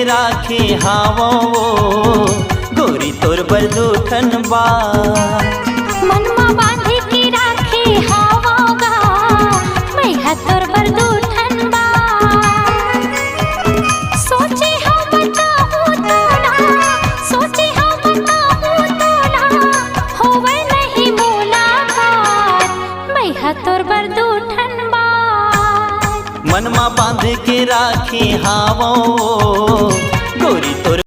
राखे हावो गोरी तोर बरदूठन बा। मनमा बांध के राखे हावोगा मैया तोर बरदूठन बा। सोचे हम बताऊं तो ना, सोचे हम बताऊं तो ना होवे नहीं मुलाकात मैया तोर बरदूठन बा। मनमा बांध के राखे हावो गोरी तोर